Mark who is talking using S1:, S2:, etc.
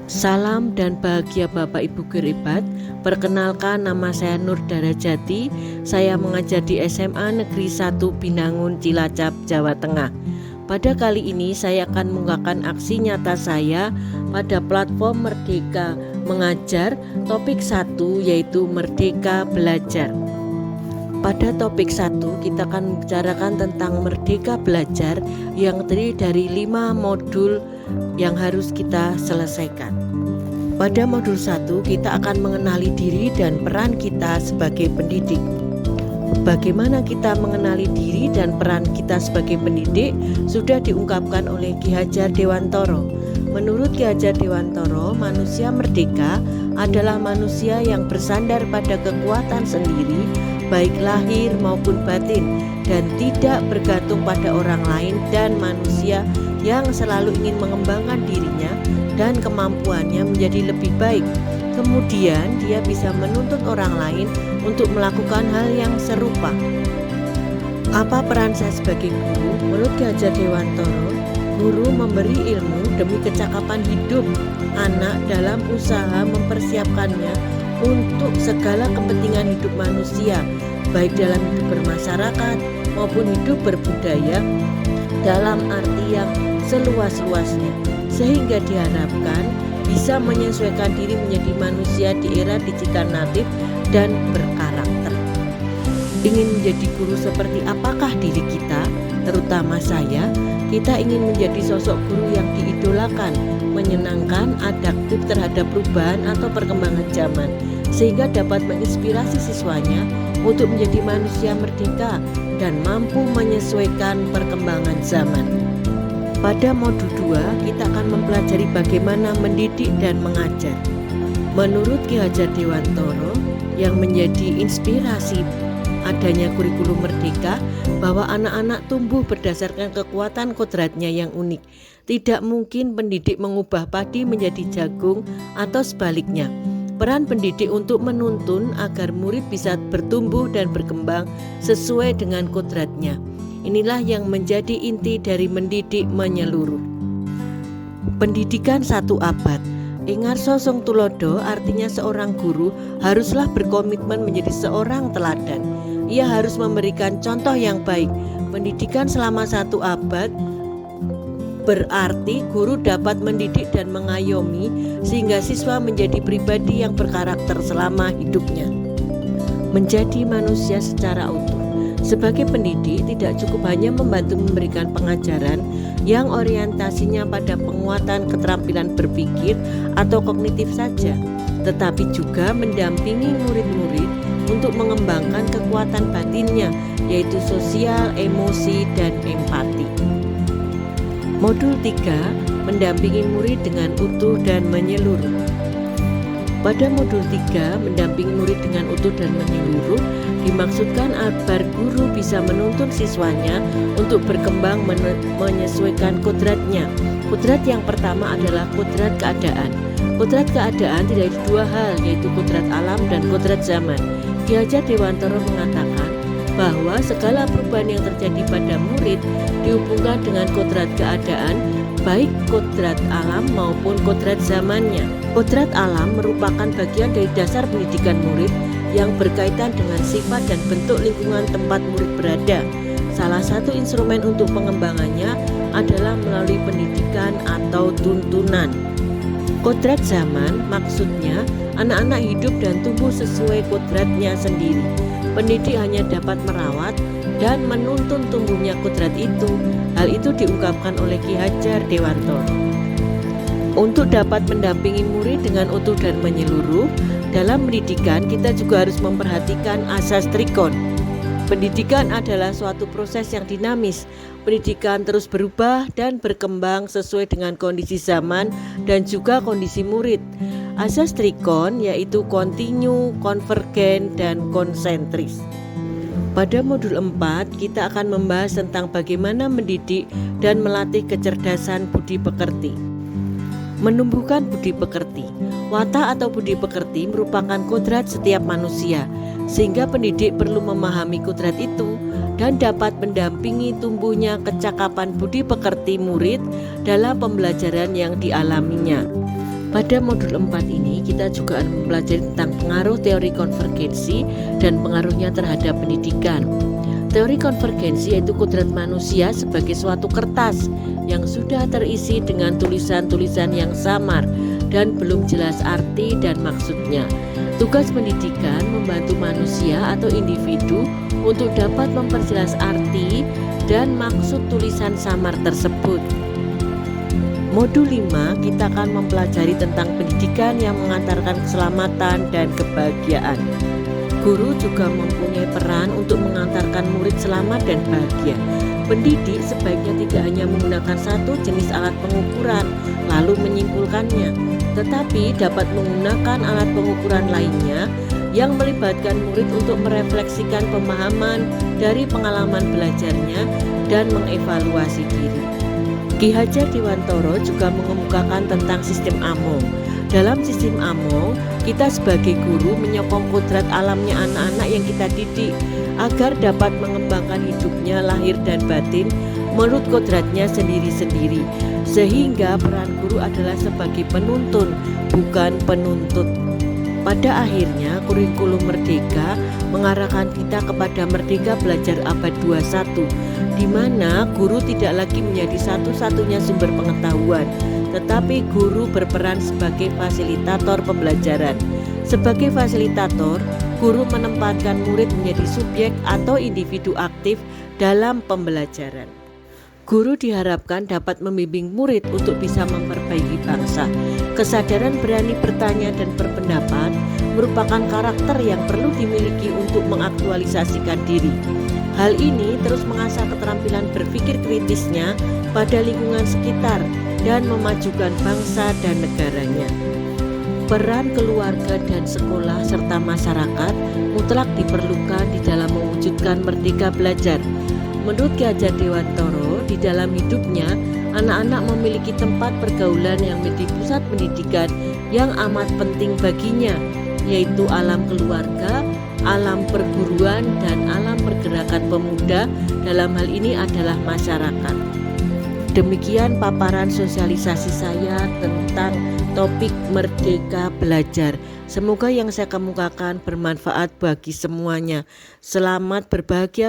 S1: Salam dan bahagia Bapak Ibu Geribat. Perkenalkan, nama saya Nur Darajati. Saya mengajar di SMA Negeri 1 Binangun, Cilacap, Jawa Tengah. Pada kali ini saya akan mengungkapkan aksi nyata saya pada platform Merdeka Mengajar. Topik 1 yaitu Merdeka Belajar. Pada topik 1 kita akan membicarakan tentang Merdeka Belajar yang terdiri dari 5 modul yang harus kita selesaikan. Pada modul 1 kita akan mengenali diri dan peran kita sebagai pendidik. Bagaimana kita mengenali diri dan peran kita sebagai pendidik sudah diungkapkan oleh Ki Hajar Dewantoro. Menurut Ki Hajar Dewantoro, manusia merdeka adalah manusia yang bersandar pada kekuatan sendiri, baik lahir maupun batin, dan tidak bergantung pada orang lain, dan manusia yang selalu ingin mengembangkan dirinya dan kemampuannya menjadi lebih baik. Kemudian dia bisa menuntut orang lain untuk melakukan hal yang serupa. Apa peran saya sebagai guru? Menurut Ki Hajar Dewantoro, guru memberi ilmu demi kecakapan hidup anak dalam usaha mempersiapkannya untuk segala kepentingan hidup manusia, baik dalam hidup bermasyarakat maupun hidup berbudaya dalam arti yang seluas-luasnya, sehingga diharapkan bisa menyesuaikan diri menjadi manusia di era digital natif dan berkarakter. Ingin menjadi guru seperti apakah diri kita? Terutama saya, kita ingin menjadi sosok guru yang diidolakan, menyenangkan, adaptif terhadap perubahan atau perkembangan zaman, sehingga dapat menginspirasi siswanya untuk menjadi manusia merdeka dan mampu menyesuaikan perkembangan zaman. Pada modul 2 kita akan mempelajari bagaimana mendidik dan mengajar. Menurut Ki Hajar Dewantoro, yang menjadi inspirasi adanya kurikulum merdeka, bahwa anak-anak tumbuh berdasarkan kekuatan kodratnya yang unik. Tidak mungkin pendidik mengubah padi menjadi jagung atau sebaliknya. Peran pendidik untuk menuntun agar murid bisa bertumbuh dan berkembang sesuai dengan kodratnya. Inilah yang menjadi inti dari mendidik menyeluruh. Pendidikan 1 abad. Ingarso Song Tulodo, artinya seorang guru haruslah berkomitmen menjadi seorang teladan. Ia harus memberikan contoh yang baik. Pendidikan selama 1 abad berarti guru dapat mendidik dan mengayomi sehingga siswa menjadi pribadi yang berkarakter selama hidupnya. Menjadi manusia secara utuh. Sebagai pendidik tidak cukup hanya membantu memberikan pengajaran yang orientasinya pada penguatan keterampilan berpikir atau kognitif saja, tetapi juga mendampingi murid-murid untuk mengembangkan kekuatan batinnya, yaitu sosial, emosi, dan empati. Modul 3, mendampingi murid dengan utuh dan menyeluruh. Pada modul 3, mendampingi murid dengan utuh dan menyeluruh, dimaksudkan agar guru bisa menuntun siswanya untuk berkembang menyesuaikan kodratnya. Kodrat yang pertama adalah kodrat keadaan. Kodrat keadaan tidak ada 2 hal, yaitu kodrat alam dan kodrat zaman. Ki Hajar Dewantoro mengatakan bahwa segala perubahan yang terjadi pada murid dihubungkan dengan kodrat keadaan, baik kodrat alam maupun kodrat zamannya. Kodrat alam merupakan bagian dari dasar pendidikan murid yang berkaitan dengan sifat dan bentuk lingkungan tempat murid berada. Salah satu instrumen untuk pengembangannya adalah melalui pendidikan atau tuntunan. Kodrat zaman maksudnya anak-anak hidup dan tumbuh sesuai kodratnya sendiri. Pendidik hanya dapat merawat dan menuntun tumbuhnya kodrat itu. Hal itu diungkapkan oleh Ki Hajar Dewantoro. Untuk dapat mendampingi murid dengan utuh dan menyeluruh, dalam pendidikan kita juga harus memperhatikan asas trikon. Pendidikan adalah suatu proses yang dinamis. Pendidikan terus berubah dan berkembang sesuai dengan kondisi zaman dan juga kondisi murid. Asas trikon yaitu kontinu, konvergen, dan konsentris. Pada modul 4 kita akan membahas tentang bagaimana mendidik dan melatih kecerdasan budi pekerti. Menumbuhkan budi pekerti. Watak atau budi pekerti merupakan kodrat setiap manusia, sehingga pendidik perlu memahami kodrat itu dan dapat mendampingi tumbuhnya kecakapan budi pekerti murid dalam pembelajaran yang dialaminya. Pada modul 4 ini kita juga akan mempelajari tentang pengaruh teori konvergensi dan pengaruhnya terhadap pendidikan. Teori konvergensi yaitu kodrat manusia sebagai suatu kertas yang sudah terisi dengan tulisan-tulisan yang samar dan belum jelas arti dan maksudnya. Tugas pendidikan membantu manusia atau individu untuk dapat memperjelas arti dan maksud tulisan samar tersebut. Modul 5 kita akan mempelajari tentang pendidikan yang mengantarkan keselamatan dan kebahagiaan. Guru juga mempunyai peran untuk mengantarkan murid selamat dan bahagia. Pendidik sebaiknya tidak hanya menggunakan satu jenis alat pengukuran lalu menyimpulkannya, tetapi dapat menggunakan alat pengukuran lainnya yang melibatkan murid untuk merefleksikan pemahaman dari pengalaman belajarnya dan mengevaluasi diri. Ki Hajar Dewantara juga mengemukakan tentang sistem Among. Dalam sistem Among, kita sebagai guru menyokong kodrat alamnya anak-anak yang kita didik agar dapat mengembangkan hidupnya lahir dan batin menurut kodratnya sendiri-sendiri. Sehingga peran guru adalah sebagai penuntun, bukan penuntut. Pada akhirnya, kurikulum Merdeka mengarahkan kita kepada Merdeka Belajar Abad 21, di mana guru tidak lagi menjadi satu-satunya sumber pengetahuan, tetapi guru berperan sebagai fasilitator pembelajaran. Sebagai fasilitator, guru menempatkan murid menjadi subjek atau individu aktif dalam pembelajaran. Guru diharapkan dapat membimbing murid untuk bisa memperbaiki bangsa. Kesadaran berani bertanya dan berpendapat merupakan karakter yang perlu dimiliki untuk mengaktualisasikan diri. Hal ini terus mengasah keterampilan berpikir kritisnya pada lingkungan sekitar dan memajukan bangsa dan negaranya. Peran keluarga dan sekolah serta masyarakat mutlak diperlukan di dalam mewujudkan merdeka belajar. Menurut Ki Hajar Dewantara, di dalam hidupnya, anak-anak memiliki tempat pergaulan yang menjadi pusat pendidikan yang amat penting baginya, yaitu alam keluarga, alam perguruan, dan alam pergerakan pemuda. Dalam hal ini adalah masyarakat. Demikian paparan sosialisasi saya tentang topik Merdeka Belajar. Semoga yang saya kemukakan bermanfaat bagi semuanya. Selamat berbahagia.